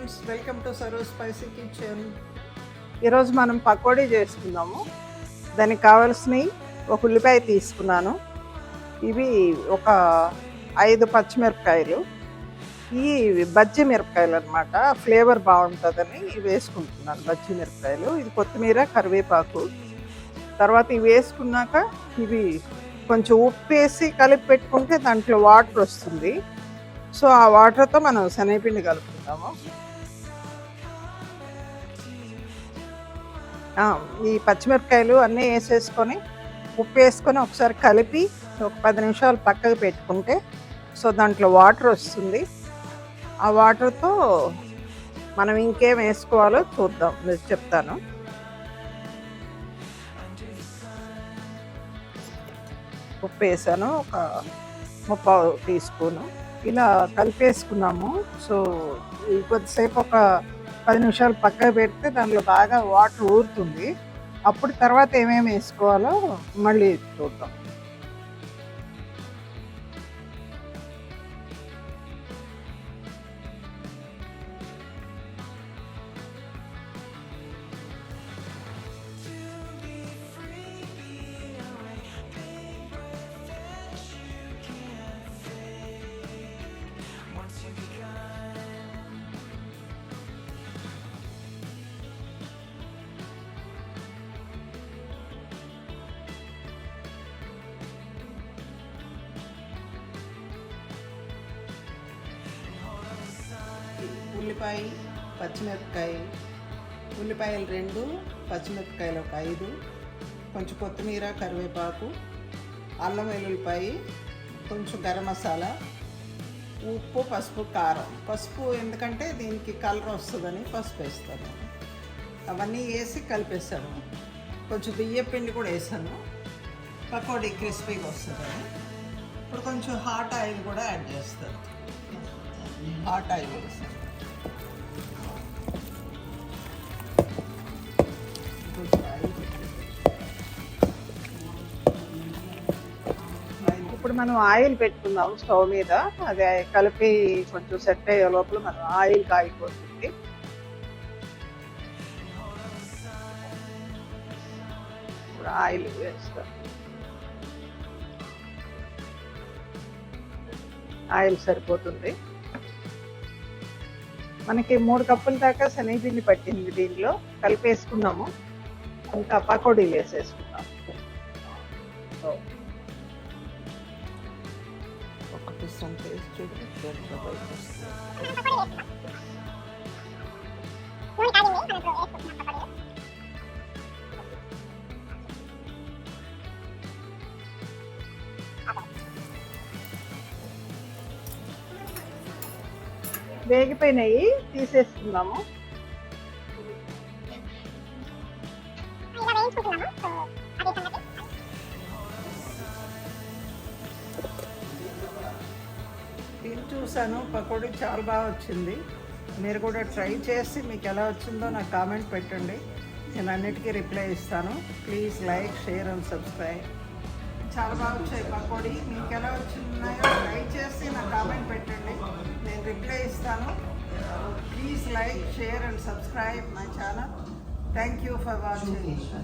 Friends, welcome to Saro spicy kitchen. ఈరోజు మనం పకోడీ చేసుకుందాము. దానికి కావాల్సినవి ఒక ఉల్లిపాయ తీసుకున్నాను. ఇవి ఒక 5 పచ్చిమిరపకాయలు. ఇవి బజ్జీ మిరపకాయలు అనమాట. ఫ్లేవర్ బాగుంటుందని ఇవి వేసుకుంటున్నాను బజ్జీ మిరపకాయలు. ఇది కొత్తిమీర, కరివేపాకు. తర్వాత ఇవి వేసుకున్నాక ఇవి కొంచెం ఉప్పు వేసి కలిపి పెట్టుకుంటే దాంట్లో వాటర్ వస్తుంది. సో ఆ వాటర్తో మనం శనగపిండి కలుపుకుందాము. ఈ పచ్చిమిరపకాయలు అన్నీ వేసేసుకొని ఉప్పు వేసుకొని ఒకసారి కలిపి ఒక 10 నిమిషాలు పక్కకు పెట్టుకుంటే సో దాంట్లో వాటర్ వస్తుంది. ఆ వాటర్తో మనం ఇంకేం వేసుకోవాలో చూద్దాం, నేను చెప్తాను. ఉప్పు వేసాను, ఒక 3/4 టీ స్పూను. ఇలా కలిపేసుకున్నాము. సో కొద్దిసేపు ఒక 10 నిమిషాలు పక్కకు పెడితే దాంట్లో బాగా వాటర్ ఊరుతుంది. అప్పుడు తర్వాత ఏమేమి వేసుకోవాలో మళ్ళీ చూద్దాం. ఉల్లిపాయ, పచ్చిమిరపకాయ, ఉల్లిపాయలు 2, పచ్చిమిరపకాయలు ఒక 5, కొంచెం కొత్తిమీర, కరివేపాకు, అల్లం వెల్లుల్లిపాయ, కొంచెం గరం మసాలా, ఉప్పు, పసుపు, కారం. పసుపు ఎందుకంటే దీనికి కలర్ వస్తుందని పసుపు వేస్తాను. అవన్నీ వేసి కలిపేస్తాను. కొంచెం బియ్యం పిండి కూడా వేసాను, పకోడీ క్రిస్పీగా వస్తుందని. ఇప్పుడు కొంచెం హాట్ ఆయిల్ కూడా యాడ్ చేస్తాను. హాట్ ఆయిల్ వేస్తాను. ఇప్పుడు మనం ఆయిల్ పెట్టుకుందాం స్టవ్ మీద. అది కలిపి కొంచెం సెట్ అయ్యే లోపల మనం ఆయిల్ కాగిపోతుంది. ఇప్పుడు ఆయిల్ వేస్తాం. ఆయిల్ సరిపోతుంది. మనకి 3 కప్పుల దాకా శనగపిండి పట్టింది. దీనిలో కలిపేసుకున్నాము. ఇంకా పకోడీలు వేసేసుకున్నాము. ఒకటి సంతేసి చూడు, వేగిపోయినాయి, తీసేసుకున్నాము. తిని చూసాను, పకోడీ చాలా బాగా వచ్చింది. మీరు కూడా ట్రై చేసి మీకు ఎలా వచ్చిందో నాకు కామెంట్ పెట్టండి. నేను అన్నిటికీ రిప్లై ఇస్తాను. Please like, share and subscribe. చాలా బాగా వచ్చాయి పకోడీ. మీకు ఎలా వచ్చినాయో ట్రై చేసి నాకు కామెంట్ పెట్టండి, నేను రిప్లై ఇస్తాను. Please like, share and subscribe my channel. Thank you for watching.